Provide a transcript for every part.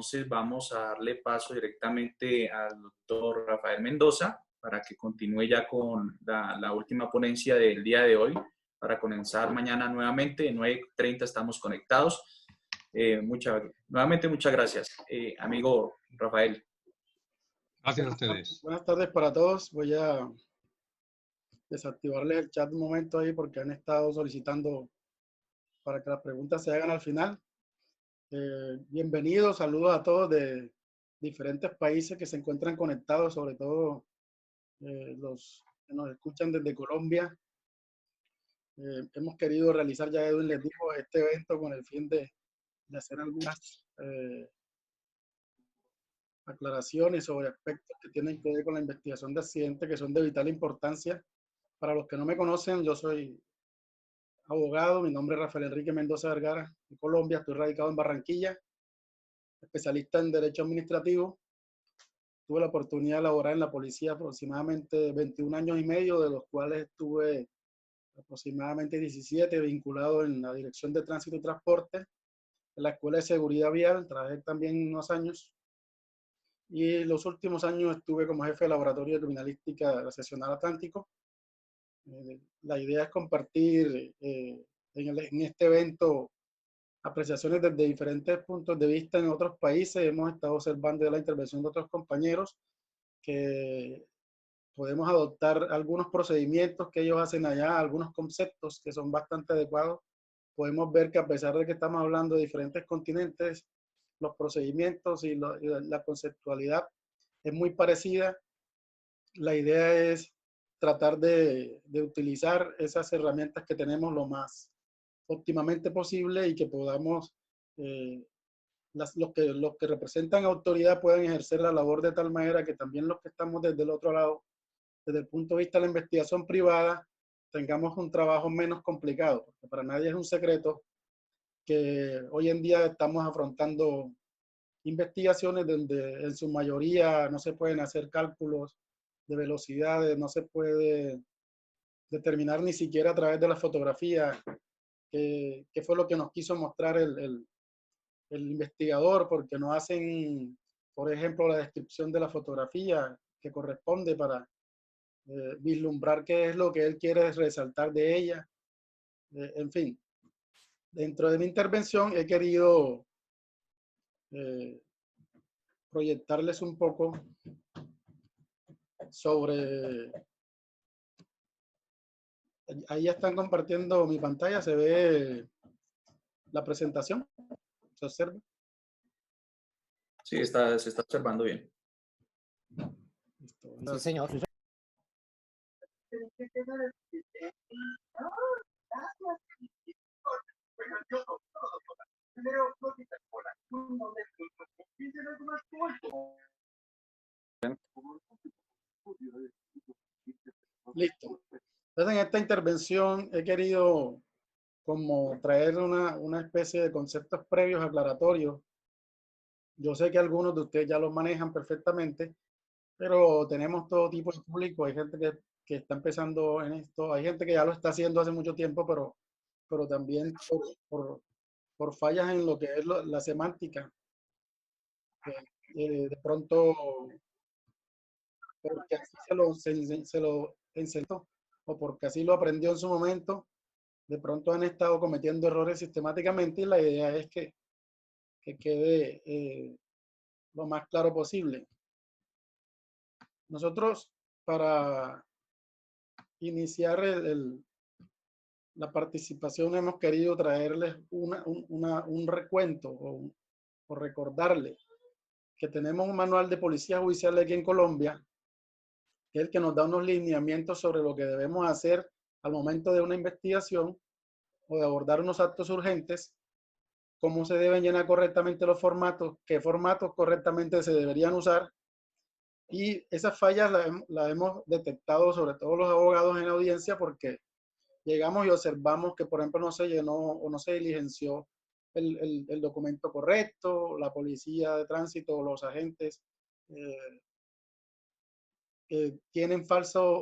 entonces vamos a darle paso directamente al doctor Rafael Mendoza para que continúe ya con la última ponencia del día de hoy, para comenzar mañana nuevamente, 9:30 estamos conectados. Nuevamente muchas gracias, amigo Rafael. Gracias a ustedes. Buenas tardes para todos. Voy a desactivarles el chat un momento ahí porque han estado solicitando para que las preguntas se hagan al final. Bienvenidos, saludos a todos de diferentes países que se encuentran conectados, sobre todo los que nos escuchan desde Colombia. Hemos querido realizar, ya Edwin les dijo, este evento con el fin de hacer algunas aclaraciones sobre aspectos que tienen que ver con la investigación de accidentes que son de vital importancia. Para los que no me conocen, yo soy abogado, mi nombre es Rafael Enrique Mendoza Vergara, de Colombia, estoy radicado en Barranquilla, especialista en Derecho Administrativo. Tuve la oportunidad de laborar en la policía aproximadamente 21 años y medio, de los cuales estuve aproximadamente 17 vinculado en la Dirección de Tránsito y Transporte, en la Escuela de Seguridad Vial, trabajé también unos años, y los últimos años estuve como jefe de laboratorio de criminalística de la Seccional Atlántico. La idea es compartir en este evento apreciaciones desde diferentes puntos de vista en otros países. Hemos estado observando la intervención de otros compañeros que podemos adoptar algunos procedimientos que ellos hacen allá, algunos conceptos que son bastante adecuados. Podemos ver que a pesar de que estamos hablando de diferentes continentes, los procedimientos y la conceptualidad es muy parecida. La idea es tratar de utilizar esas herramientas que tenemos lo más óptimamente posible y que podamos, los que representan autoridad puedan ejercer la labor de tal manera que también los que estamos desde el otro lado, desde el punto de vista de la investigación privada, tengamos un trabajo menos complicado, porque para nadie es un secreto que hoy en día estamos afrontando investigaciones donde en su mayoría no se pueden hacer cálculos de velocidades, no se puede determinar ni siquiera a través de la fotografía qué fue lo que nos quiso mostrar el investigador, porque no hacen, por ejemplo, la descripción de la fotografía que corresponde para vislumbrar qué es lo que él quiere resaltar de ella. En fin, dentro de mi intervención he querido proyectarles un poco sobre... Ahí ya están compartiendo mi pantalla, se ve la presentación, se observa. Sí, se está observando bien. Sí, señor. Listo. Entonces, en esta intervención he querido como traer una especie de conceptos previos aclaratorios. Yo sé que algunos de ustedes ya los manejan perfectamente, pero tenemos todo tipo de público. Hay gente que está empezando en esto, hay gente que ya lo está haciendo hace mucho tiempo, pero también por fallas en lo que es la semántica. De pronto, porque así se lo enseñó o porque así lo aprendió en su momento, de pronto han estado cometiendo errores sistemáticamente y la idea es que quede lo más claro posible. Nosotros, para iniciar la participación, hemos querido traerles un recuento o recordarles que tenemos un manual de policía judicial aquí en Colombia, que es el que nos da unos lineamientos sobre lo que debemos hacer al momento de una investigación o de abordar unos actos urgentes, cómo se deben llenar correctamente los formatos, qué formatos correctamente se deberían usar. Y esas fallas las hemos detectado sobre todo los abogados en la audiencia porque llegamos y observamos que, por ejemplo, no se llenó o no se diligenció el documento correcto, la policía de tránsito o los agentes tienen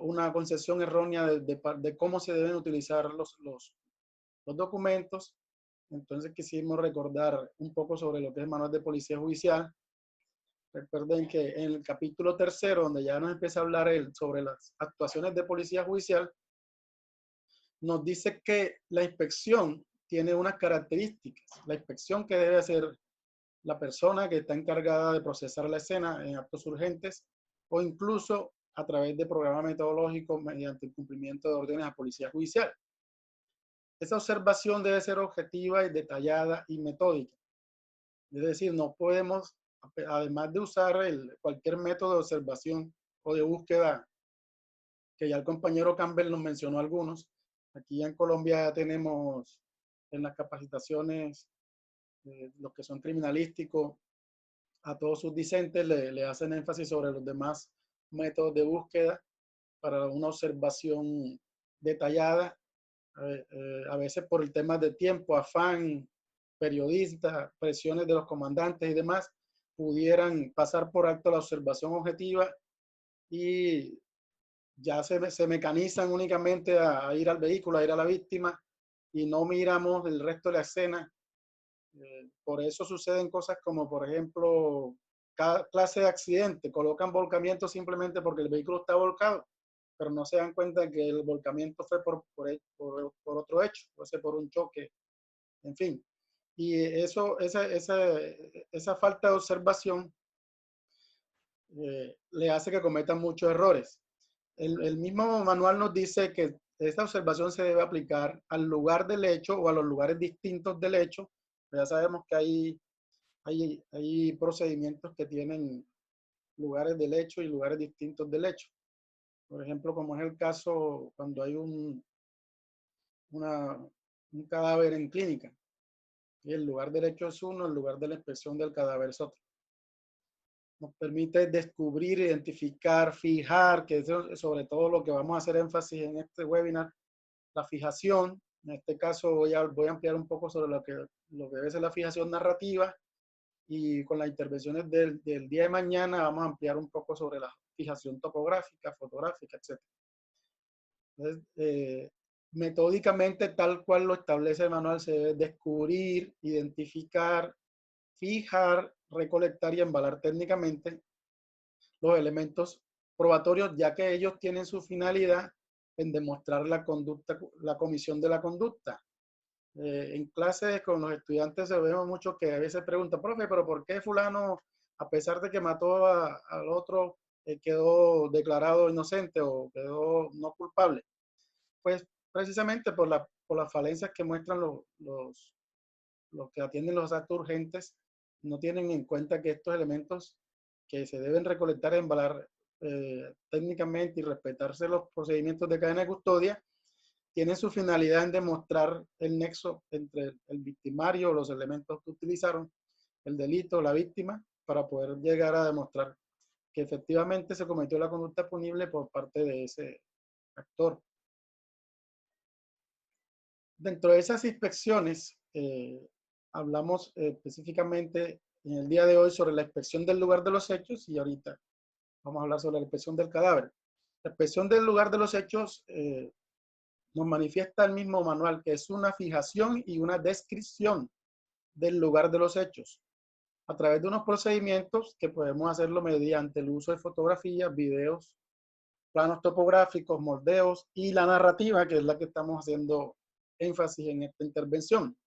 una concepción errónea de cómo se deben utilizar los documentos. Entonces quisimos recordar un poco sobre lo que es el manual de policía judicial. Recuerden que en el capítulo 3, donde ya nos empieza a hablar sobre las actuaciones de policía judicial, nos dice que la inspección tiene unas características. La inspección que debe hacer la persona que está encargada de procesar la escena en actos urgentes o incluso a través de programas metodológicos mediante el cumplimiento de órdenes a policía judicial. Esa observación debe ser objetiva y detallada y metódica. Es decir, no podemos, además de usar cualquier método de observación o de búsqueda, que ya el compañero Campbell nos mencionó algunos, aquí en Colombia tenemos en las capacitaciones, los que son criminalísticos, a todos sus discentes le hacen énfasis sobre los demás métodos de búsqueda para una observación detallada, a veces por el tema de tiempo, afán, periodistas, presiones de los comandantes y demás, pudieran pasar por alto la observación objetiva y ya se mecanizan únicamente a ir al vehículo, a ir a la víctima y no miramos el resto de la escena. Por eso suceden cosas como, por ejemplo, cada clase de accidente, colocan volcamiento simplemente porque el vehículo está volcado, pero no se dan cuenta que el volcamiento fue por otro hecho, puede ser por un choque, en fin. Y esa falta de observación le hace que cometan muchos errores. El mismo manual nos dice que esta observación se debe aplicar al lugar del hecho o a los lugares distintos del hecho. Ya sabemos que hay procedimientos que tienen lugares del hecho y lugares distintos del hecho. Por ejemplo, como es el caso cuando hay un cadáver en clínica. Y el lugar del hecho es uno, el lugar de la inspección del cadáver es otro. Nos permite descubrir, identificar, fijar, que es sobre todo lo que vamos a hacer énfasis en este webinar, la fijación. En este caso voy a ampliar un poco sobre lo que debe ser la fijación narrativa, y con las intervenciones del día de mañana vamos a ampliar un poco sobre la fijación topográfica, fotográfica, etc. Entonces, metódicamente, tal cual lo establece el manual, se debe descubrir, identificar, fijar, recolectar y embalar técnicamente los elementos probatorios, ya que ellos tienen su finalidad en demostrar la conducta, la comisión de la conducta. En clases con los estudiantes se vemos mucho que a veces preguntan, profe, pero ¿por qué fulano, a pesar de que mató al otro, quedó declarado inocente o quedó no culpable? Pues precisamente por las falencias que muestran los que atienden los actos urgentes, no tienen en cuenta que estos elementos que se deben recolectar y embalar técnicamente y respetarse los procedimientos de cadena de custodia, tienen su finalidad en demostrar el nexo entre el victimario, los elementos que utilizaron, el delito, la víctima, para poder llegar a demostrar que efectivamente se cometió la conducta punible por parte de ese actor. Dentro de esas inspecciones, hablamos específicamente en el día de hoy sobre la inspección del lugar de los hechos y ahorita vamos a hablar sobre la inspección del cadáver. La inspección del lugar de los hechos nos manifiesta el mismo manual, que es una fijación y una descripción del lugar de los hechos a través de unos procedimientos que podemos hacerlo mediante el uso de fotografías, videos, planos topográficos, moldeos y la narrativa, que es la que estamos haciendo énfasis en esta intervención,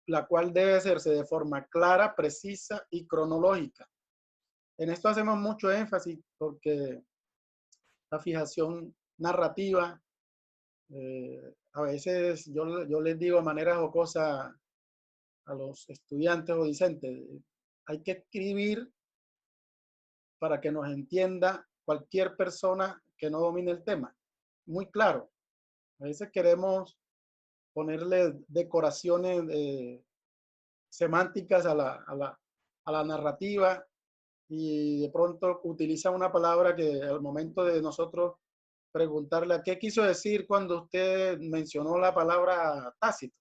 la cual debe hacerse de forma clara, precisa y cronológica. En esto hacemos mucho énfasis porque la fijación narrativa, a veces yo les digo de manera jocosa a los estudiantes o discentes, hay que escribir para que nos entienda cualquier persona que no domine el tema. Muy claro. A veces queremos ponerle decoraciones semánticas a la narrativa y de pronto utiliza una palabra que al momento de nosotros preguntarle qué quiso decir cuando usted mencionó la palabra tácito.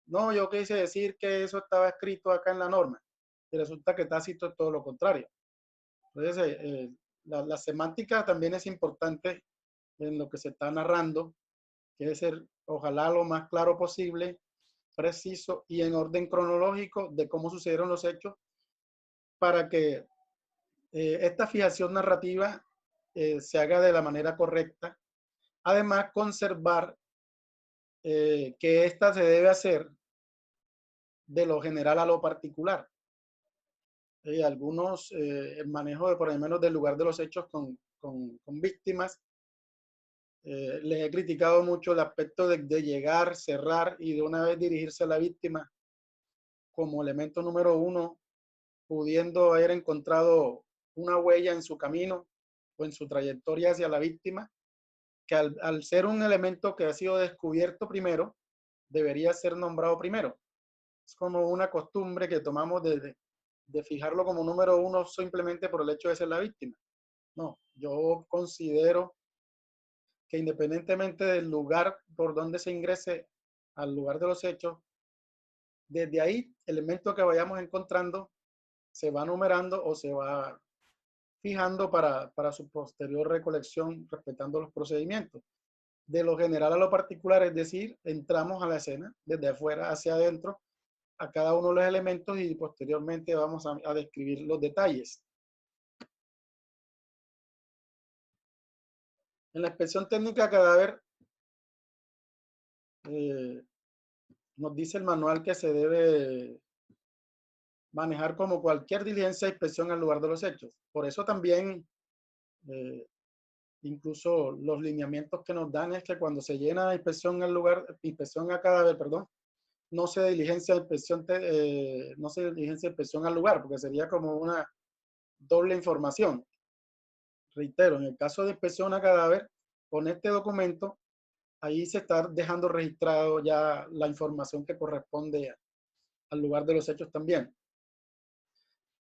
No, yo quise decir que eso estaba escrito acá en la norma. Y resulta que tácito es todo lo contrario. Entonces, la semántica también es importante en lo que se está narrando, que debe ser, ojalá, lo más claro posible, preciso y en orden cronológico de cómo sucedieron los hechos para que esta fijación narrativa se haga de la manera correcta. Además, conservar que esta se debe hacer de lo general a lo particular. Algunos, el manejo de, por lo menos, del lugar de los hechos con víctimas, les he criticado mucho el aspecto de llegar, cerrar y de una vez dirigirse a la víctima como elemento número uno, pudiendo haber encontrado una huella en su camino o en su trayectoria hacia la víctima, que al ser un elemento que ha sido descubierto primero, debería ser nombrado primero. Es como una costumbre que tomamos de fijarlo como número uno simplemente por el hecho de ser la víctima. No, yo considero que independientemente del lugar por donde se ingrese al lugar de los hechos, desde ahí, el elemento que vayamos encontrando se va numerando o se va fijando para su posterior recolección respetando los procedimientos. De lo general a lo particular, es decir, entramos a la escena desde afuera hacia adentro a cada uno de los elementos y posteriormente vamos a describir los detalles. En la inspección técnica cadáver nos dice el manual que se debe manejar como cualquier diligencia de inspección al lugar de los hechos. Por eso también, incluso los lineamientos que nos dan es que cuando se llena la inspección al lugar, inspección a cadáver, perdón, no se diligencia de inspección, no se diligencia de inspección al lugar, porque sería como una doble información. Reitero, en el caso de inspección a cadáver, con este documento, ahí se está dejando registrado ya la información que corresponde al lugar de los hechos también.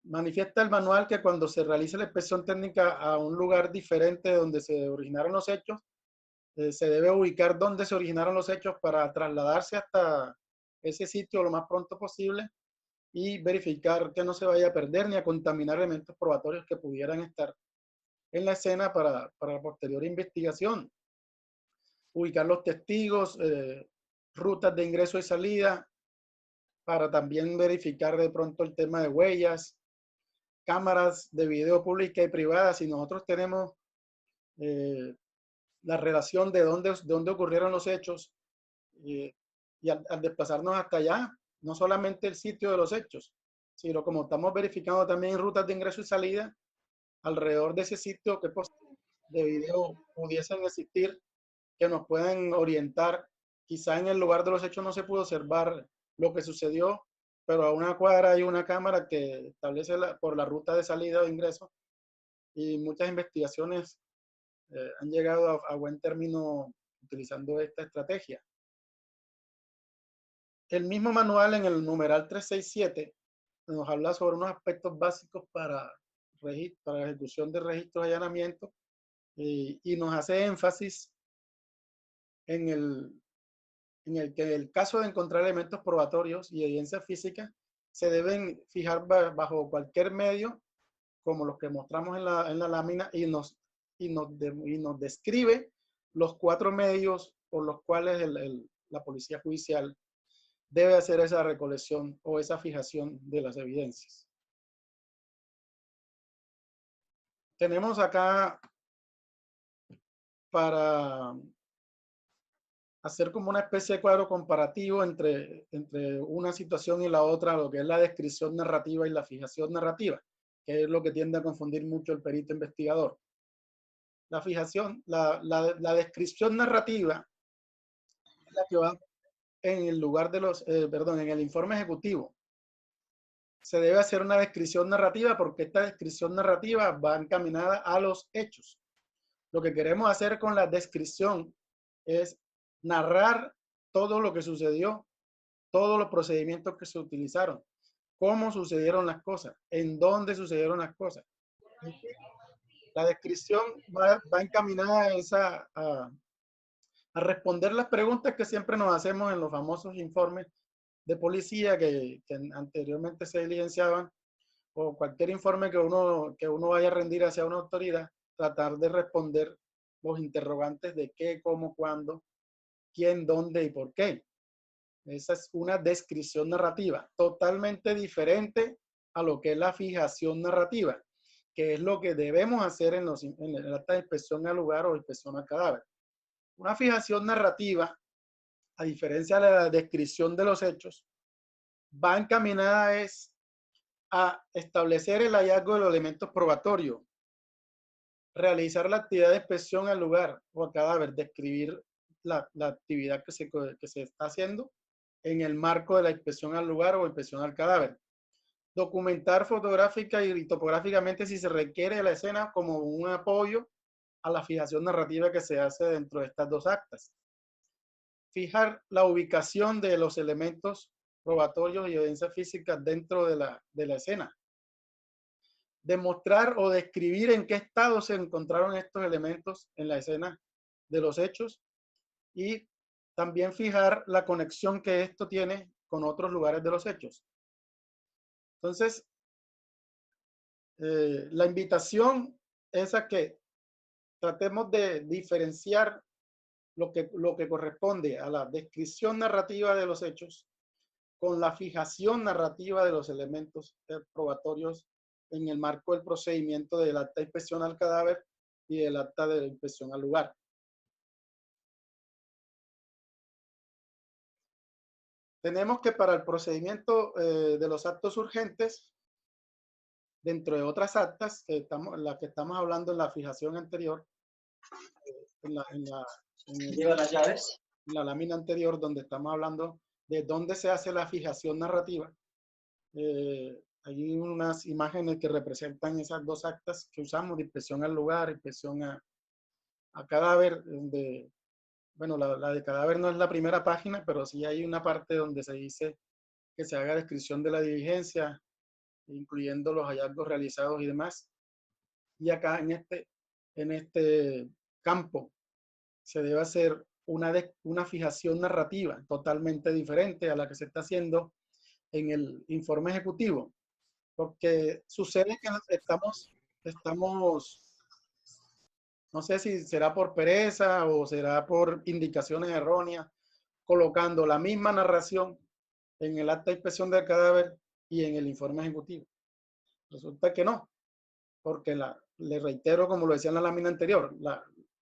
Manifiesta el manual que cuando se realice la inspección técnica a un lugar diferente de donde se originaron los hechos, se debe ubicar dónde se originaron los hechos para trasladarse hasta ese sitio lo más pronto posible y verificar que no se vaya a perder ni a contaminar elementos probatorios que pudieran estar en la escena para la posterior investigación. Ubicar los testigos, rutas de ingreso y salida, para también verificar de pronto el tema de huellas, cámaras de video públicas y privadas. Si nosotros tenemos la relación de dónde ocurrieron los hechos y al desplazarnos hasta allá, no solamente el sitio de los hechos, sino como estamos verificando también rutas de ingreso y salida, alrededor de ese sitio que de video pudiesen existir que nos puedan orientar. Quizá en el lugar de los hechos no se pudo observar lo que sucedió, pero a una cuadra hay una cámara que establece por la ruta de salida o ingreso y muchas investigaciones han llegado a buen término utilizando esta estrategia. El mismo manual en el numeral 367 nos habla sobre unos aspectos básicos para la ejecución de registros de allanamiento y nos hace énfasis en el que en el caso de encontrar elementos probatorios y evidencia física se deben fijar bajo cualquier medio, como los que mostramos en la lámina, y nos describe los 4 medios por los cuales la policía judicial debe hacer esa recolección o esa fijación de las evidencias. Tenemos acá para hacer como una especie de cuadro comparativo entre una situación y la otra, lo que es la descripción narrativa y la fijación narrativa, que es lo que tiende a confundir mucho el perito investigador. La fijación, la descripción narrativa es la que va en el lugar de los, perdón, en el informe ejecutivo. Se debe hacer una descripción narrativa porque esta descripción narrativa va encaminada a los hechos. Lo que queremos hacer con la descripción es narrar todo lo que sucedió, todos los procedimientos que se utilizaron, cómo sucedieron las cosas, en dónde sucedieron las cosas. La descripción va encaminada a responder las preguntas que siempre nos hacemos en los famosos informes de policía que anteriormente se diligenciaban, o cualquier informe que uno vaya a rendir hacia una autoridad, tratar de responder los interrogantes de qué, cómo, cuándo, quién, dónde y por qué. Esa es una descripción narrativa, totalmente diferente a lo que es la fijación narrativa, que es lo que debemos hacer en el acta de inspección al lugar o inspección al cadáver. Una fijación narrativa, a diferencia de la descripción de los hechos, va encaminada a establecer el hallazgo de los elementos probatorios, realizar la actividad de inspección al lugar o al cadáver, describir la actividad que se está haciendo en el marco de la inspección al lugar o inspección al cadáver. Documentar fotográfica y topográficamente si se requiere la escena como un apoyo a la fijación narrativa que se hace dentro de estas dos actas. Fijar la ubicación de los elementos probatorios y evidencias físicas dentro de la escena. Demostrar o describir en qué estado se encontraron estos elementos en la escena de los hechos y también fijar la conexión que esto tiene con otros lugares de los hechos. Entonces, la invitación es a que tratemos de diferenciar lo que corresponde a la descripción narrativa de los hechos con la fijación narrativa de los elementos probatorios en el marco del procedimiento del acta de inspección al cadáver y del acta de inspección al lugar. Tenemos que para el procedimiento de los actos urgentes, dentro de otras actas, la que estamos hablando en la fijación anterior, en la lámina anterior, donde estamos hablando de dónde se hace la fijación narrativa, hay unas imágenes que representan esas dos actas que usamos, de inspección al lugar, inspección a cadáver, donde, bueno, la de cadáver no es la primera página, pero sí hay una parte donde se dice que se haga descripción de la diligencia, incluyendo los hallazgos realizados y demás. Y acá en este campo se debe hacer una fijación narrativa totalmente diferente a la que se está haciendo en el informe ejecutivo. Porque sucede que estamos, no sé si será por pereza o será por indicaciones erróneas, colocando la misma narración en el acta de inspección del cadáver y en el informe ejecutivo. Resulta que no, porque le reitero, como lo decía en la lámina anterior,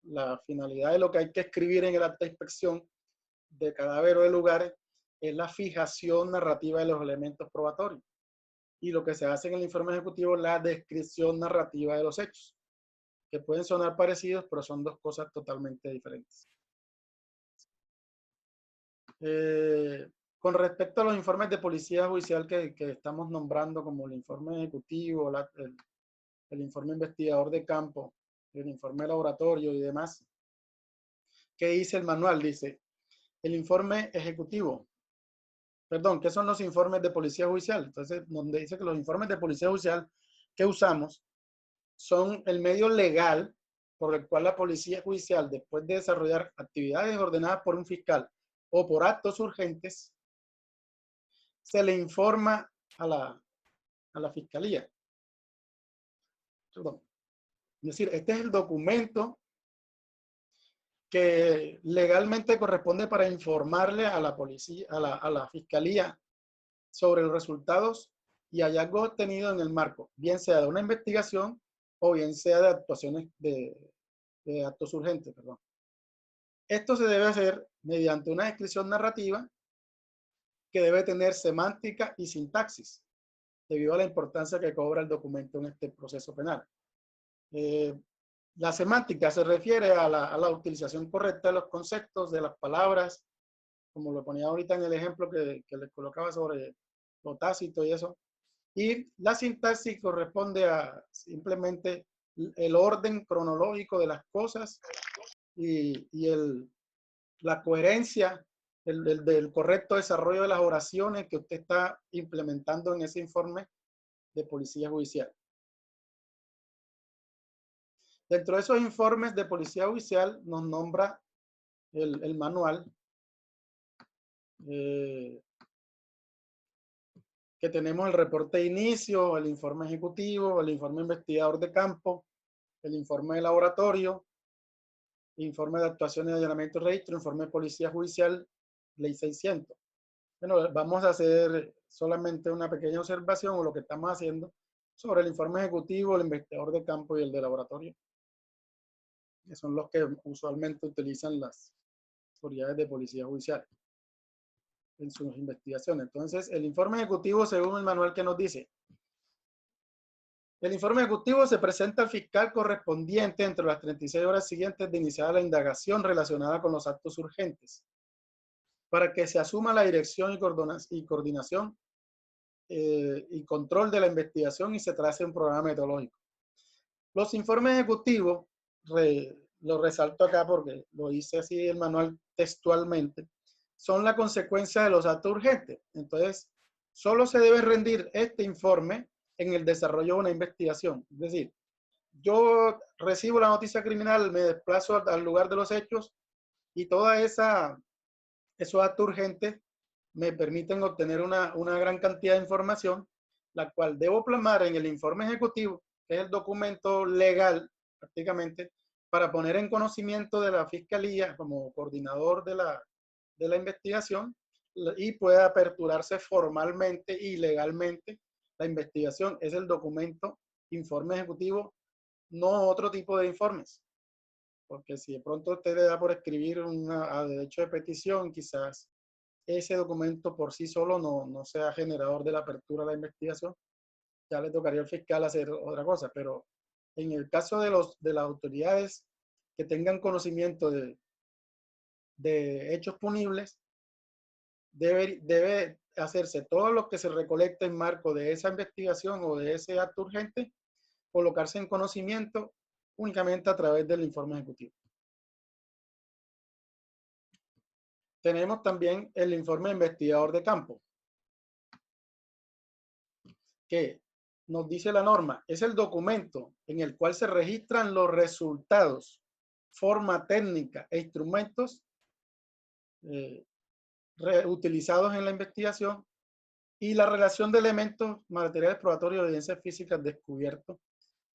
la finalidad de lo que hay que escribir en el acta de inspección de cadáver o de lugares es la fijación narrativa de los elementos probatorios. Y lo que se hace en el informe ejecutivo es la descripción narrativa de los hechos, que pueden sonar parecidos, pero son dos cosas totalmente diferentes. Con respecto a los informes de policía judicial que estamos nombrando como el informe ejecutivo, el informe investigador de campo, el informe laboratorio y demás, ¿qué dice el manual? Dice, el informe ejecutivo, perdón, ¿qué son los informes de policía judicial? Entonces, donde dice que los informes de policía judicial que usamos son el medio legal por el cual la policía judicial, después de desarrollar actividades ordenadas por un fiscal o por actos urgentes, se le informa a la fiscalía. Perdón. Es decir, este es el documento que legalmente corresponde para informarle a la policía, a la fiscalía sobre los resultados y hallazgos obtenidos en el marco, bien sea de una investigación o bien sea de actuaciones de actos urgentes, perdón. Esto se debe hacer mediante una descripción narrativa que debe tener semántica y sintaxis, debido a la importancia que cobra el documento en este proceso penal. La semántica se refiere a la utilización correcta de los conceptos, de las palabras, como lo ponía ahorita en el ejemplo que les colocaba sobre lo tácito y eso. Y la sintaxis corresponde a simplemente el orden cronológico de las cosas y la coherencia del correcto desarrollo de las oraciones que usted está implementando en ese informe de policía judicial. Dentro de esos informes de policía judicial nos nombra el manual que tenemos el reporte de inicio, el informe ejecutivo, el informe investigador de campo, el informe de laboratorio, informe de actuaciones de allanamiento y registro, informe de policía judicial, ley 600. Bueno, vamos a hacer solamente una pequeña observación o lo que estamos haciendo sobre el informe ejecutivo, el investigador de campo y el de laboratorio, que son los que usualmente utilizan las autoridades de policía judicial en sus investigaciones. Entonces, el informe ejecutivo, según el manual que nos dice, el informe ejecutivo se presenta al fiscal correspondiente entre las 36 horas siguientes de iniciar la indagación relacionada con los actos urgentes, para que se asuma la dirección y coordinación y control de la investigación y se trace un programa metodológico. Los informes ejecutivos, lo resalto acá porque lo dice así el manual textualmente, son la consecuencia de los actos urgentes. Entonces, solo se debe rendir este informe en el desarrollo de una investigación. Es decir, yo recibo la noticia criminal, me desplazo al lugar de los hechos y toda esos actos urgentes me permiten obtener una gran cantidad de información, la cual debo plasmar en el informe ejecutivo, que es el documento legal prácticamente, para poner en conocimiento de la Fiscalía como coordinador de la investigación y pueda aperturarse formalmente y legalmente la investigación. Es el documento informe ejecutivo, no otro tipo de informes. Porque si de pronto usted le da por escribir a derecho de petición, quizás ese documento por sí solo no sea generador de la apertura de la investigación, ya le tocaría al fiscal hacer otra cosa. Pero en el caso de las autoridades que tengan conocimiento de hechos punibles, debe hacerse todo lo que se recolecte en marco de esa investigación o de ese acto urgente, colocarse en conocimiento únicamente a través del informe ejecutivo. Tenemos también el informe investigador de campo, que nos dice la norma, es el documento en el cual se registran los resultados, forma técnica e instrumentos utilizados en la investigación y la relación de elementos materiales probatorios de evidencias físicas descubiertos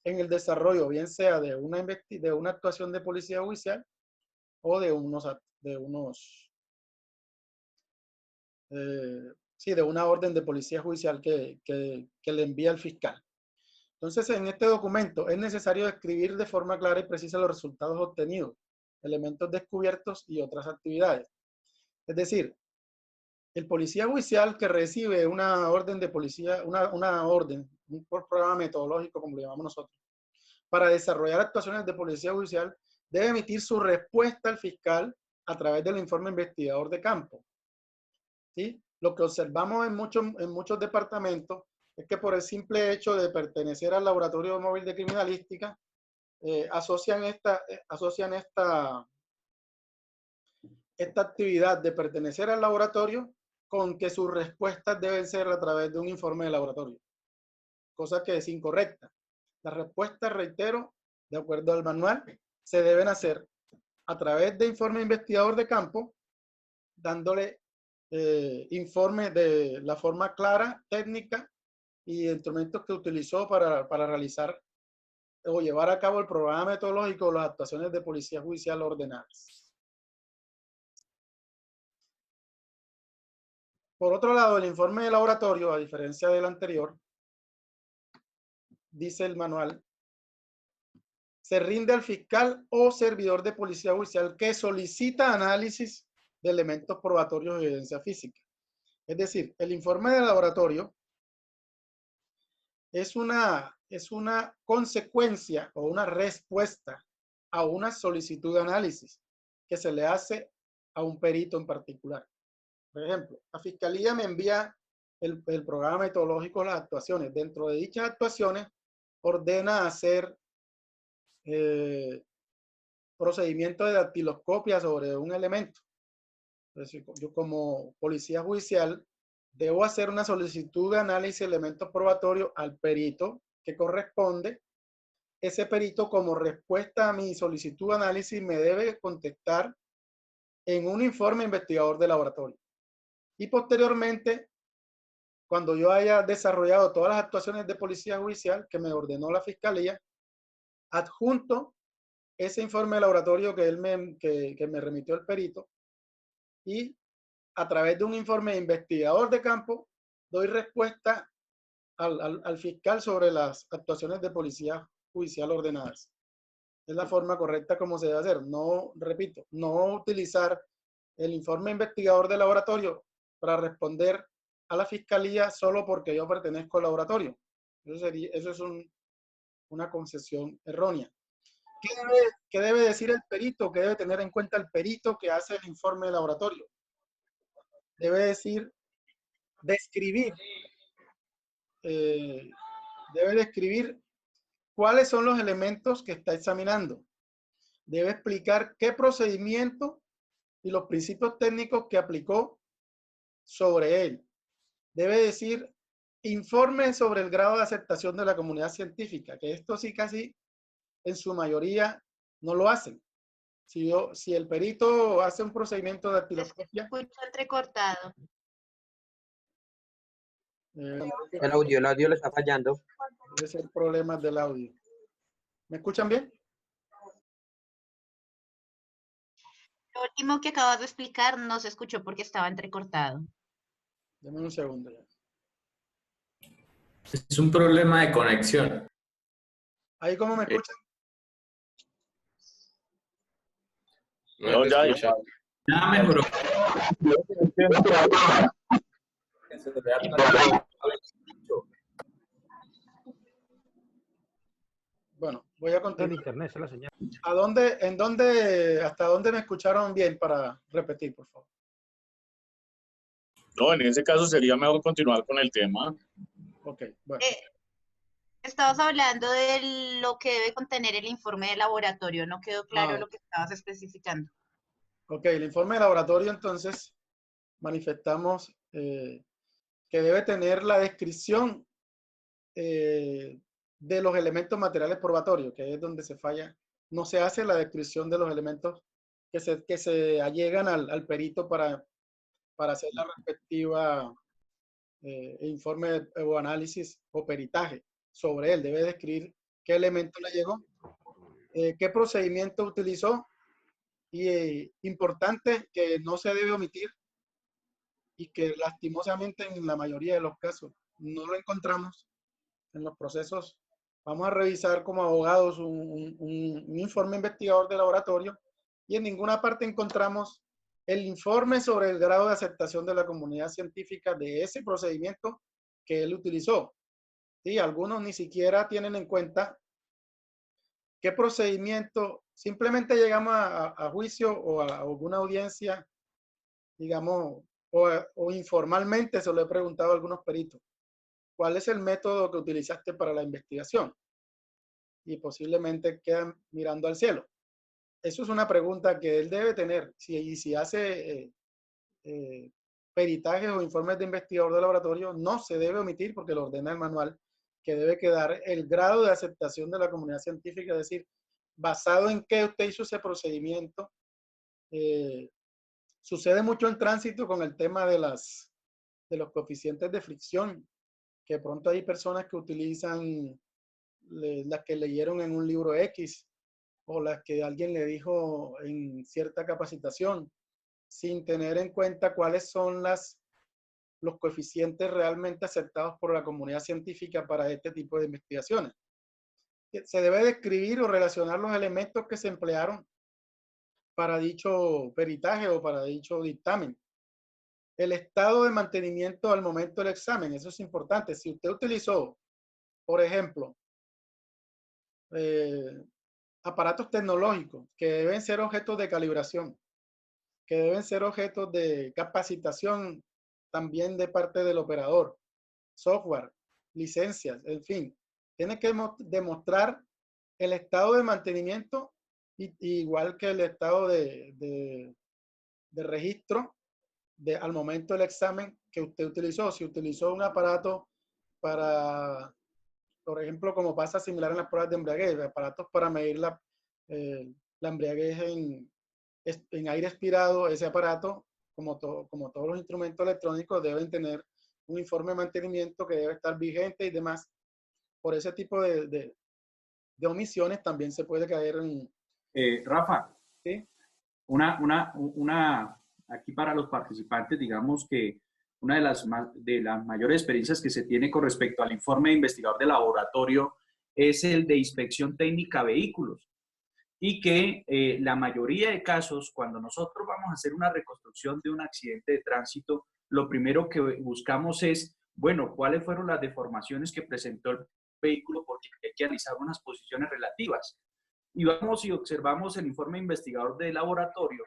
en el desarrollo, bien sea de una actuación de policía judicial o de de una orden de policía judicial que le envía el fiscal. Entonces, en este documento es necesario describir de forma clara y precisa los resultados obtenidos, elementos descubiertos y otras actividades. Es decir, el policía judicial que recibe una orden de policía, una orden, un programa metodológico, como lo llamamos nosotros, para desarrollar actuaciones de policía judicial, debe emitir su respuesta al fiscal a través del informe investigador de campo. ¿Sí? Lo que observamos en muchos departamentos es que por el simple hecho de pertenecer al laboratorio móvil de criminalística, asocian esta actividad de pertenecer al laboratorio con que sus respuestas deben ser a través de un informe de laboratorio, cosa que es incorrecta. Las respuestas, reitero, de acuerdo al manual, se deben hacer a través de informe investigador de campo, dándole informe de la forma clara, técnica y instrumentos que utilizó para realizar o llevar a cabo el programa metodológico o las actuaciones de policía judicial ordenadas. Por otro lado, el informe de laboratorio, a diferencia del anterior, dice el manual, se rinde al fiscal o servidor de policía judicial que solicita análisis de elementos probatorios de evidencia física. Es decir, el informe de laboratorio es una consecuencia o una respuesta a una solicitud de análisis que se le hace a un perito en particular. Por ejemplo, la fiscalía me envía el programa metodológico de las actuaciones. Dentro de dichas actuaciones, ordena hacer procedimiento de dactiloscopia sobre un elemento. Entonces, yo como policía judicial debo hacer una solicitud de análisis de elementos probatorios al perito que corresponde. Ese perito, como respuesta a mi solicitud de análisis, me debe contestar en un informe investigador de laboratorio. Y posteriormente, cuando yo haya desarrollado todas las actuaciones de policía judicial que me ordenó la fiscalía, adjunto ese informe de laboratorio que me remitió el perito y a través de un informe de investigador de campo, doy respuesta al fiscal sobre las actuaciones de policía judicial ordenadas. Es la forma correcta como se debe hacer. No, repito, no utilizar el informe investigador del laboratorio para responder a la fiscalía solo porque yo pertenezco al laboratorio. Eso es una concesión errónea. ¿Qué debe decir el perito? ¿Qué debe tener en cuenta el perito que hace el informe de laboratorio? Debe describir cuáles son los elementos que está examinando. Debe explicar qué procedimiento y los principios técnicos que aplicó sobre él. Debe decir informe sobre el grado de aceptación de la comunidad científica, que esto sí casi en su mayoría no lo hacen. Si el perito hace un procedimiento de dactiloscopia. Escucho entrecortado. El audio le está fallando. Debe ser problemas del audio. ¿Me escuchan bien? Lo último que acabas de explicar no se escuchó porque estaba entrecortado. Deme un segundo ya. Es un problema de conexión. ¿Ahí cómo me escuchan? No, ya. Ya mejoró. Bueno, voy a continuar. En internet, es la señal. ¿Hasta dónde me escucharon bien para repetir, por favor? No, en ese caso sería mejor continuar con el tema. Ok, bueno. Estabas hablando de lo que debe contener el informe de laboratorio. No quedó claro lo que estabas especificando. Ok, el informe de laboratorio, entonces, manifestamos que debe tener la descripción de los elementos materiales probatorios, que es donde se falla. No se hace la descripción de los elementos que se allegan al perito para hacer la respectiva informe o análisis o peritaje sobre él. Debe describir qué elemento le llegó, qué procedimiento utilizó y importante que no se debe omitir y que lastimosamente en la mayoría de los casos no lo encontramos en los procesos. Vamos a revisar como abogados un informe investigador de laboratorio y en ninguna parte encontramos el informe sobre el grado de aceptación de la comunidad científica de ese procedimiento que él utilizó. Sí, algunos ni siquiera tienen en cuenta qué procedimiento, simplemente llegamos a juicio o a alguna audiencia, digamos, o informalmente se lo he preguntado a algunos peritos. ¿Cuál es el método que utilizaste para la investigación? Y posiblemente quedan mirando al cielo. Eso es una pregunta que él debe tener. Si hace peritajes o informes de investigador de laboratorio, no se debe omitir porque lo ordena el manual, que debe quedar el grado de aceptación de la comunidad científica, es decir, basado en qué usted hizo ese procedimiento. Sucede mucho en tránsito con el tema de los coeficientes de fricción, que pronto hay personas que utilizan las que leyeron en un libro X o las que alguien le dijo en cierta capacitación, sin tener en cuenta cuáles son los coeficientes realmente aceptados por la comunidad científica para este tipo de investigaciones. Se debe describir o relacionar los elementos que se emplearon para dicho peritaje o para dicho dictamen. El estado de mantenimiento al momento del examen, eso es importante. Si usted utilizó, por ejemplo, aparatos tecnológicos que deben ser objetos de calibración, que deben ser objetos de capacitación también de parte del operador, software, licencias, en fin. Tiene que demostrar el estado de mantenimiento igual que el estado de registro al momento del examen que usted utilizó. Si utilizó un aparato para, por ejemplo, como pasa similar en las pruebas de embriaguez, aparatos para medir la embriaguez en aire expirado, ese aparato, como todos los instrumentos electrónicos, deben tener un informe de mantenimiento que debe estar vigente y demás. Por ese tipo de omisiones también se puede caer en... Rafa, ¿sí? una aquí para los participantes, digamos que una de las mayores experiencias que se tiene con respecto al informe de investigador de laboratorio es el de inspección técnica a vehículos. Y que la mayoría de casos, cuando nosotros vamos a hacer una reconstrucción de un accidente de tránsito, lo primero que buscamos es, bueno, ¿cuáles fueron las deformaciones que presentó el vehículo? Porque hay que analizar unas posiciones relativas. Y vamos y observamos el informe investigador de laboratorio,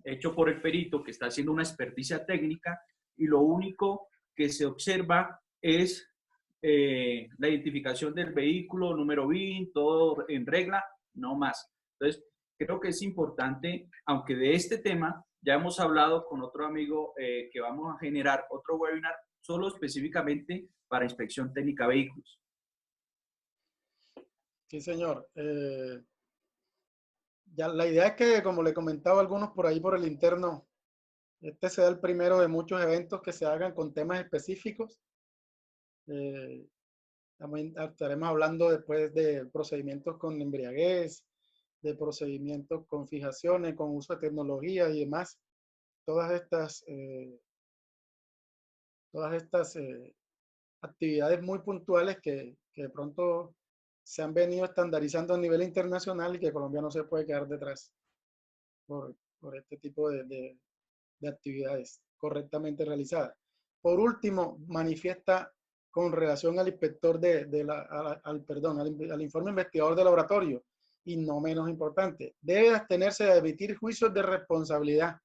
hecho por el perito que está haciendo una experticia técnica, y lo único que se observa es la identificación del vehículo, número BIN, todo en regla, no más. Entonces, creo que es importante, aunque de este tema ya hemos hablado con otro amigo que vamos a generar otro webinar solo específicamente para inspección técnica de vehículos. Sí, señor. Ya la idea es que, como le comentaba a algunos por ahí por el interno, este sea el primero de muchos eventos que se hagan con temas específicos. También estaremos hablando después de procedimientos con embriaguez, de procedimientos con fijaciones, con uso de tecnología y demás. Todas estas actividades muy puntuales que de pronto se han venido estandarizando a nivel internacional y que Colombia no se puede quedar detrás por este tipo de actividades correctamente realizadas. Por último, manifiesta con relación al inspector al informe investigador de laboratorio, y no menos importante, debe abstenerse de emitir juicios de responsabilidad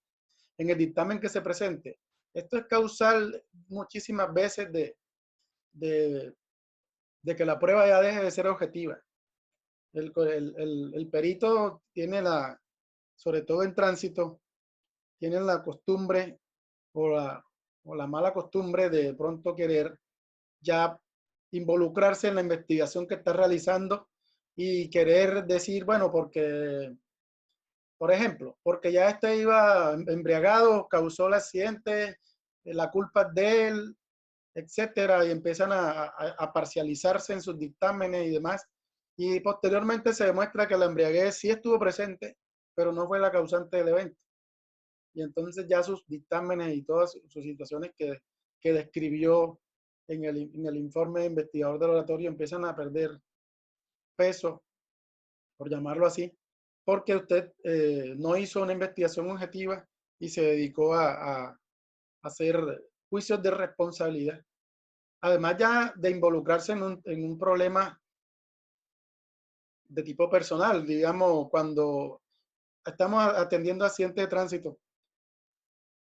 en el dictamen que se presente. Esto es causal muchísimas veces de que la prueba ya deje de ser objetiva. El perito tiene sobre todo en tránsito, tiene la costumbre o la mala costumbre de pronto querer ya involucrarse en la investigación que está realizando y querer decir, bueno, porque, por ejemplo, porque ya este iba embriagado, causó el accidente, la culpa es de él, etcétera, y empiezan a parcializarse en sus dictámenes y demás, y posteriormente se demuestra que la embriaguez sí estuvo presente, pero no fue la causante del evento. Y entonces ya sus dictámenes y todas sus situaciones que describió en el informe de investigador del laboratorio empiezan a perder peso, por llamarlo así, porque usted no hizo una investigación objetiva y se dedicó a hacer juicios de responsabilidad. Además ya de involucrarse en un problema de tipo personal, digamos, cuando estamos atendiendo accidentes de tránsito,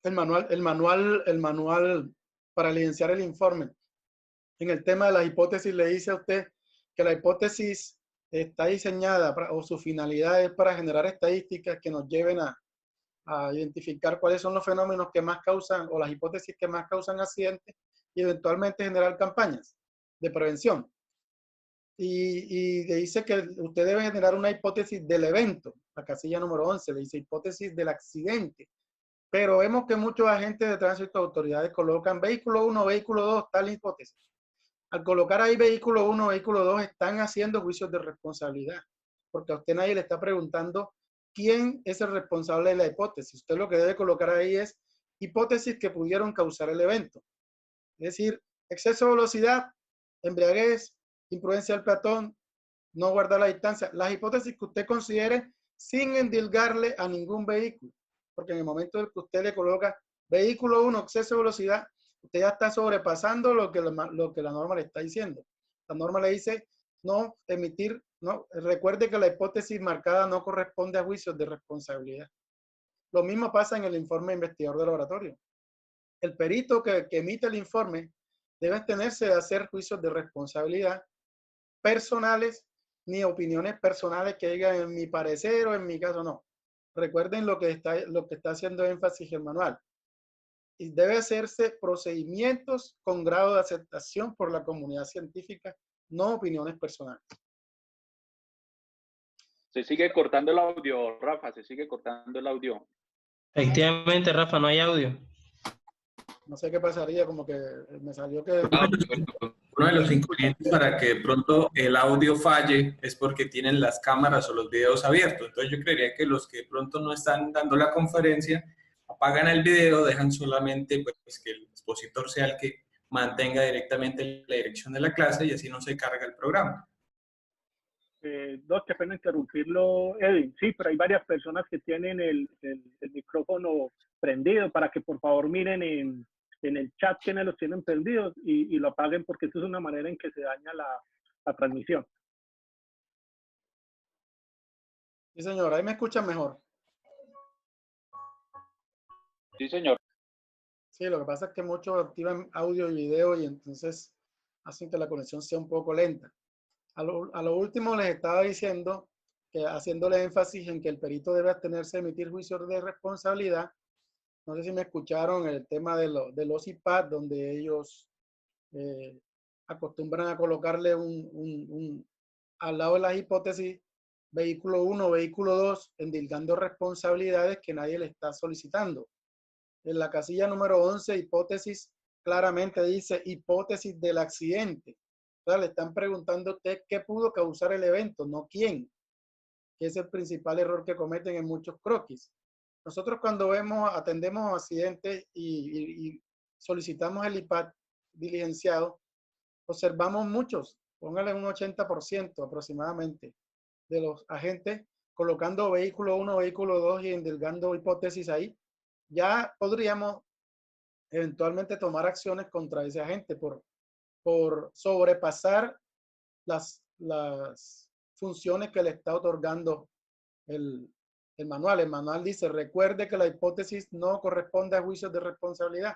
el manual para evidenciar el informe. En el tema de las hipótesis le dice a usted que la hipótesis está diseñada o su finalidad es para generar estadísticas que nos lleven a identificar cuáles son los fenómenos que más causan o las hipótesis que más causan accidentes y eventualmente generar campañas de prevención. Y le dice que usted debe generar una hipótesis del evento. La casilla número 11 le dice hipótesis del accidente. Pero vemos que muchos agentes de tránsito, autoridades, colocan vehículo 1, vehículo 2, tal hipótesis. Al colocar ahí vehículo 1, vehículo 2, están haciendo juicios de responsabilidad. Porque a usted nadie le está preguntando quién es el responsable de la hipótesis. Usted lo que debe colocar ahí es hipótesis que pudieron causar el evento. Es decir, exceso de velocidad, embriaguez, imprudencia del peatón, no guardar la distancia. Las hipótesis que usted considere sin endilgarle a ningún vehículo. Porque en el momento en que usted le coloca vehículo 1, exceso de velocidad, usted ya está sobrepasando lo que la norma le está diciendo. La norma le dice no emitir, no, recuerde que la hipótesis marcada no corresponde a juicios de responsabilidad. Lo mismo pasa en el informe investigador de laboratorio. El perito que emite el informe debe abstenerse de hacer juicios de responsabilidad personales ni opiniones personales que digan en mi parecer o en mi caso no. Recuerden lo que está haciendo énfasis el manual. Y debe hacerse procedimientos con grado de aceptación por la comunidad científica, no opiniones personales. Se sigue cortando el audio, Rafa, se sigue cortando el audio. Efectivamente, Rafa, no hay audio. No sé qué pasaría, como que me salió que... Uno de los inconvenientes para que de pronto el audio falle es porque tienen las cámaras o los videos abiertos. Entonces yo creería que los que de pronto no están dando la conferencia apagan el video, dejan solamente pues, que el expositor sea el que mantenga directamente la dirección de la clase y así no se carga el programa. Qué pena interrumpirlo, Edwin. Sí, pero hay varias personas que tienen el micrófono prendido para que por favor miren en el chat quienes los tienen prendidos y lo apaguen porque esto es una manera en que se daña la transmisión. Sí, señor, ahí me escuchan mejor. Sí, señor. Sí, lo que pasa es que muchos activan audio y video y entonces hacen que la conexión sea un poco lenta. A lo último les estaba diciendo que haciéndole énfasis en que el perito debe abstenerse de emitir juicios de responsabilidad. No sé si me escucharon el tema de los IPAD, donde ellos acostumbran a colocarle al lado de las hipótesis vehículo 1, vehículo 2, endilgando responsabilidades que nadie le está solicitando. En la casilla número 11, hipótesis, claramente dice hipótesis del accidente. O sea, le están preguntando a usted qué pudo causar el evento, no quién, que es el principal error que cometen en muchos croquis. Nosotros cuando atendemos accidentes y solicitamos el IPAD diligenciado, observamos muchos, póngale un 80% aproximadamente, de los agentes colocando vehículo 1, vehículo 2 y endilgando hipótesis ahí. Ya podríamos eventualmente tomar acciones contra ese agente por sobrepasar las funciones que le está otorgando el manual. El manual dice, recuerde que la hipótesis no corresponde a juicios de responsabilidad.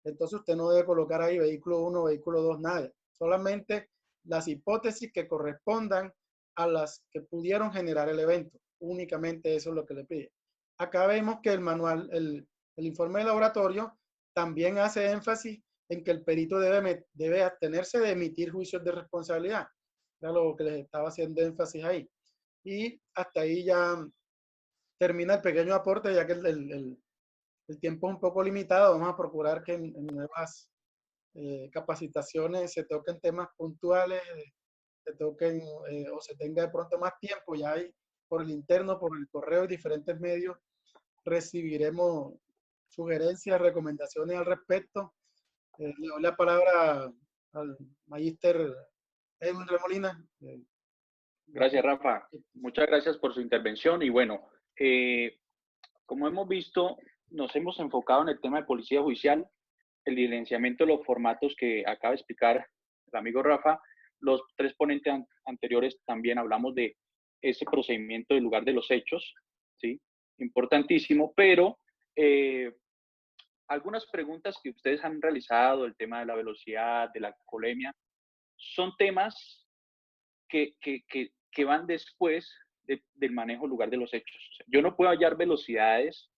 Entonces usted no debe colocar ahí vehículo 1, vehículo 2, nada. Solamente las hipótesis que correspondan a las que pudieron generar el evento. Únicamente eso es lo que le pide. Acá vemos que el manual, el informe de laboratorio también hace énfasis en que el perito debe abstenerse de emitir juicios de responsabilidad. Era lo que les estaba haciendo énfasis ahí. Y hasta ahí ya termina el pequeño aporte, ya que el tiempo es un poco limitado. Vamos a procurar que en nuevas capacitaciones se toquen temas puntuales, se toquen o se tenga de pronto más tiempo. Ya hay por el interno, por el correo y diferentes medios, recibiremos sugerencias, recomendaciones al respecto. Le doy la palabra al magíster Edwin Remolina. Gracias, Rafa. Muchas gracias por su intervención. Y bueno, como hemos visto, nos hemos enfocado en el tema de policía judicial, el diligenciamiento de los formatos que acaba de explicar el amigo Rafa. Los tres ponentes anteriores también hablamos de ese procedimiento del lugar de los hechos, ¿sí? Importantísimo, pero algunas preguntas que ustedes han realizado, el tema de la velocidad, de la alcoholemia, son temas que van después del manejo del lugar de los hechos. O sea, yo no puedo hallar velocidades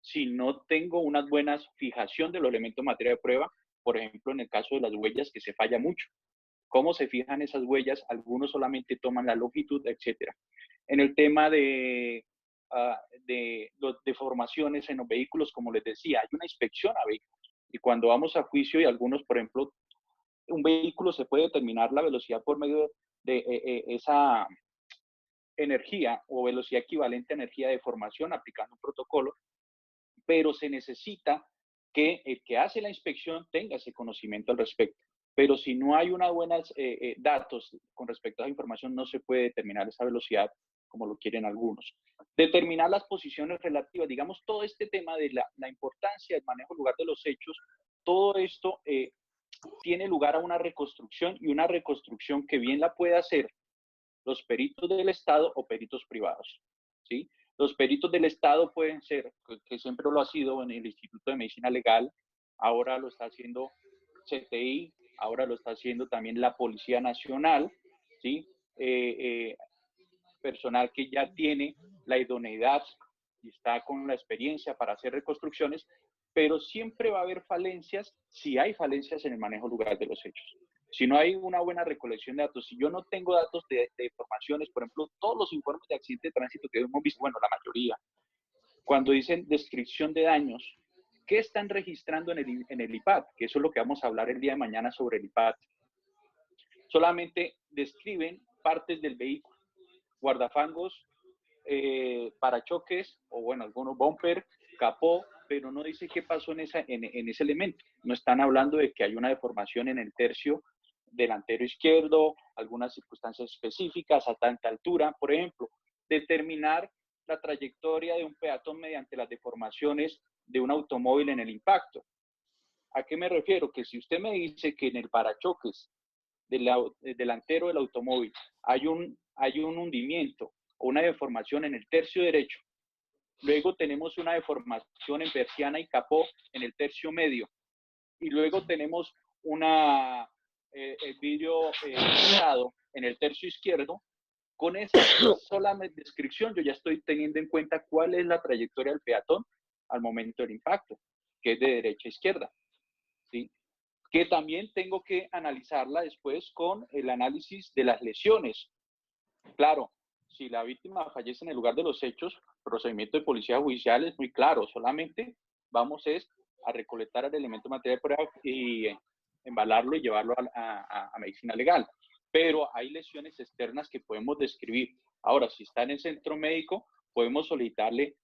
si no tengo una buena fijación de los elementos de materia de prueba, por ejemplo, en el caso de las huellas, que se falla mucho. ¿Cómo se fijan esas huellas? Algunos solamente toman la longitud, etcétera. En el tema de deformaciones en los vehículos, como les decía, hay una inspección a vehículos. Y cuando vamos a juicio y algunos, por ejemplo, un vehículo se puede determinar la velocidad por medio de esa energía o velocidad equivalente a energía de deformación aplicando un protocolo, pero se necesita que el que hace la inspección tenga ese conocimiento al respecto. Pero si no hay unos buenos datos con respecto a esa información, no se puede determinar esa velocidad como lo quieren algunos. Determinar las posiciones relativas, digamos, todo este tema de la importancia del manejo del lugar de los hechos, todo esto tiene lugar a una reconstrucción y una reconstrucción que bien la puede hacer los peritos del Estado o peritos privados, ¿sí? Los peritos del Estado pueden ser, que siempre lo ha sido en el Instituto de Medicina Legal, ahora lo está haciendo CTI, ahora lo está haciendo también la Policía Nacional, ¿sí? Personal que ya tiene la idoneidad y está con la experiencia para hacer reconstrucciones, pero siempre va a haber falencias si hay falencias en el manejo lugar de los hechos. Si no hay una buena recolección de datos, si yo no tengo datos de informaciones, por ejemplo, todos los informes de accidente de tránsito que hemos visto, bueno, la mayoría, cuando dicen descripción de daños, ¿qué están registrando en el IPAD? Que eso es lo que vamos a hablar el día de mañana sobre el IPAD. Solamente describen partes del vehículo, guardafangos, parachoques, o bueno, algunos bumper, capó, pero no dice qué pasó en ese elemento. No están hablando de que hay una deformación en el tercio delantero izquierdo, algunas circunstancias específicas a tanta altura, por ejemplo, determinar la trayectoria de un peatón mediante las deformaciones de un automóvil en el impacto. ¿A qué me refiero? Que si usted me dice que en el parachoques del delantero del automóvil hay un hundimiento o una deformación en el tercio derecho, luego tenemos una deformación en persiana y capó en el tercio medio, y luego tenemos el vidrio cerrado en el tercio izquierdo, con esa sola descripción yo ya estoy teniendo en cuenta cuál es la trayectoria del peatón al momento del impacto, que es de derecha a izquierda, ¿sí? Que también tengo que analizarla después con el análisis de las lesiones. Claro, si la víctima fallece en el lugar de los hechos, el procedimiento de policía judicial es muy claro, solamente vamos a recolectar el elemento material de prueba y embalarlo y llevarlo a medicina legal. Pero hay lesiones externas que podemos describir. Ahora, si está en el centro médico, podemos solicitarle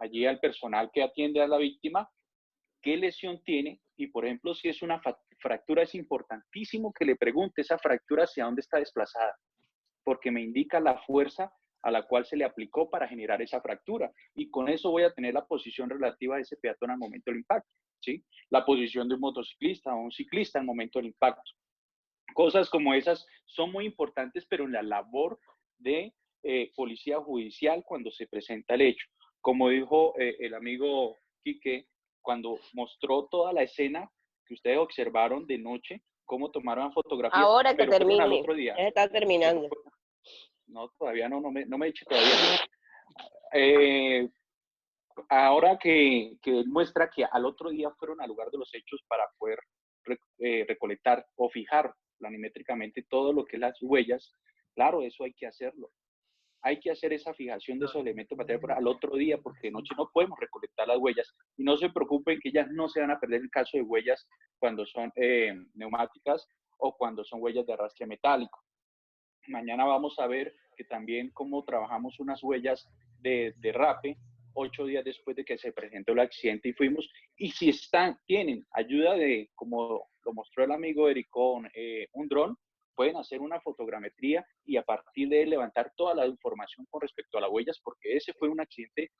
allí al personal que atiende a la víctima qué lesión tiene, y por ejemplo, si es una fractura, es importantísimo que le pregunte esa fractura hacia dónde está desplazada, porque me indica la fuerza a la cual se le aplicó para generar esa fractura, y con eso voy a tener la posición relativa de ese peatón al momento del impacto, ¿sí? La posición de un motociclista o un ciclista al momento del impacto. Cosas como esas son muy importantes, pero en la labor de policía judicial cuando se presenta el hecho. Como dijo el amigo Quique, cuando mostró toda la escena que ustedes observaron de noche, cómo tomaron fotografías. Ahora que pero fueron al termine, otro día. ya está terminando. No, todavía no me he dicho todavía. Ahora que muestra que al otro día fueron al lugar de los hechos para poder recolectar o fijar planimétricamente todo lo que es las huellas, claro, eso hay que hacerlo. Hay que hacer esa fijación de esos elementos materiales al otro día, porque de noche no podemos recolectar las huellas. Y no se preocupen que ellas no se van a perder en el caso de huellas cuando son neumáticas o cuando son huellas de arrastre metálico. Mañana vamos a ver que también cómo trabajamos unas huellas de derrape 8 días después de que se presentó el accidente y fuimos. Y si tienen ayuda de, como lo mostró el amigo Eric, con un dron, pueden hacer una fotogrametría y a partir de él levantar toda la información con respecto a las huellas, porque ese fue un accidente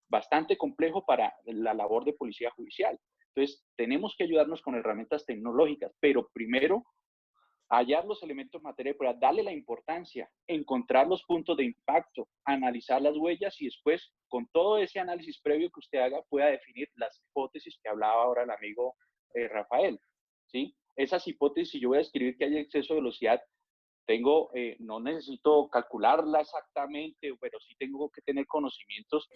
bastante complejo para la labor de policía judicial. Entonces, tenemos que ayudarnos con herramientas tecnológicas, pero primero, hallar los elementos materiales, para darle la importancia, encontrar los puntos de impacto, analizar las huellas y después, con todo ese análisis previo que usted haga, pueda definir las hipótesis que hablaba ahora el amigo Rafael, ¿sí? Esas hipótesis, si yo voy a describir que hay exceso de velocidad, no necesito calcularla exactamente, pero sí tengo que tener conocimientos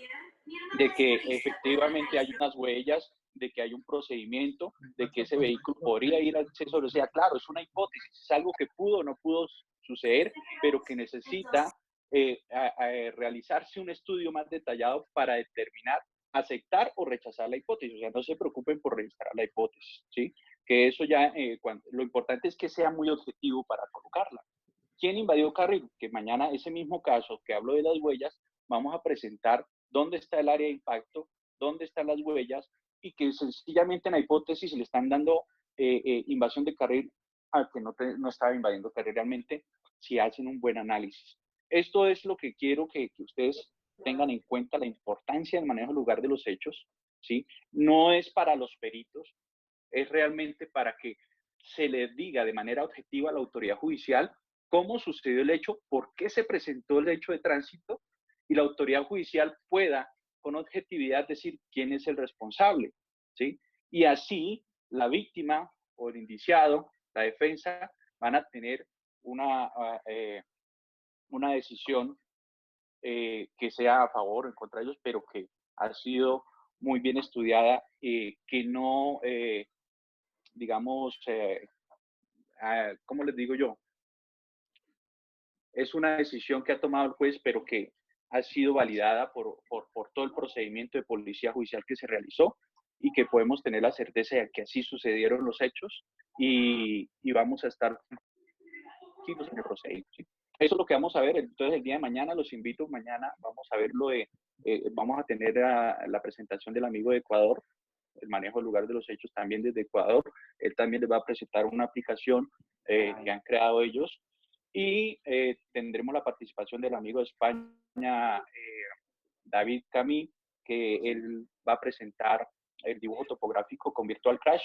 de que efectivamente hay unas huellas, de que hay un procedimiento, de que ese vehículo podría ir a exceso de velocidad. Claro, es una hipótesis, es algo que pudo o no pudo suceder, pero que necesita realizarse un estudio más detallado para determinar, aceptar o rechazar la hipótesis. O sea, no se preocupen por registrar la hipótesis, ¿sí? Que eso ya, lo importante es que sea muy objetivo para colocarla. ¿Quién invadió carril? Que mañana ese mismo caso que hablo de las huellas, vamos a presentar dónde está el área de impacto, dónde están las huellas, y que sencillamente en la hipótesis le están dando invasión de carril al que no estaba invadiendo carril realmente, si hacen un buen análisis. Esto es lo que quiero que ustedes tengan en cuenta, la importancia del manejo del lugar de los hechos, ¿sí? No es para los peritos, es realmente para que se les diga de manera objetiva a la autoridad judicial cómo sucedió el hecho, por qué se presentó el hecho de tránsito, y la autoridad judicial pueda con objetividad decir quién es el responsable, ¿sí? Y así la víctima o el indiciado, la defensa, van a tener una decisión que sea a favor o en contra de ellos, pero que ha sido muy bien estudiada, que no, digamos, ¿cómo les digo yo? Es una decisión que ha tomado el juez, pero que ha sido validada por todo el procedimiento de policía judicial que se realizó, y que podemos tener la certeza de que así sucedieron los hechos, y vamos a estar tranquilos en el procedimiento, ¿sí? Eso es lo que vamos a ver. Entonces, el día de mañana los invito. Mañana vamos a ver lo de Vamos a tener la presentación del amigo de Ecuador, el manejo del lugar de los hechos también desde Ecuador. Él también les va a presentar una aplicación que han creado ellos. Y tendremos la participación del amigo de España, David Camí, que él va a presentar el dibujo topográfico con Virtual Crash.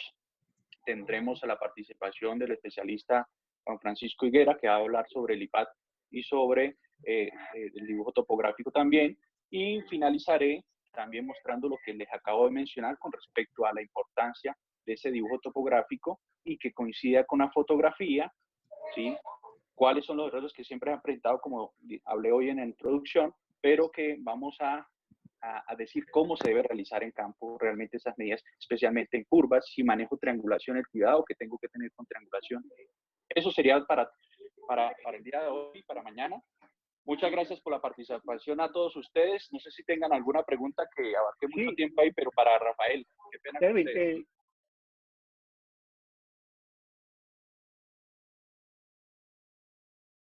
Tendremos la participación del especialista Juan Francisco Higuera, que va a hablar sobre el IPAD y sobre el dibujo topográfico también. Y finalizaré también mostrando lo que les acabo de mencionar con respecto a la importancia de ese dibujo topográfico y que coincida con la fotografía, ¿sí? Cuáles son los errores que siempre han presentado, como hablé hoy en la introducción, pero que vamos a decir cómo se debe realizar en campo realmente esas medidas, especialmente en curvas, si manejo triangulación, el cuidado que tengo que tener con triangulación. Eso sería para el día de hoy y para mañana. Muchas gracias por la participación a todos ustedes. No sé si tengan alguna pregunta que abarque mucho tiempo ahí, pero para Rafael, qué pena con ustedes.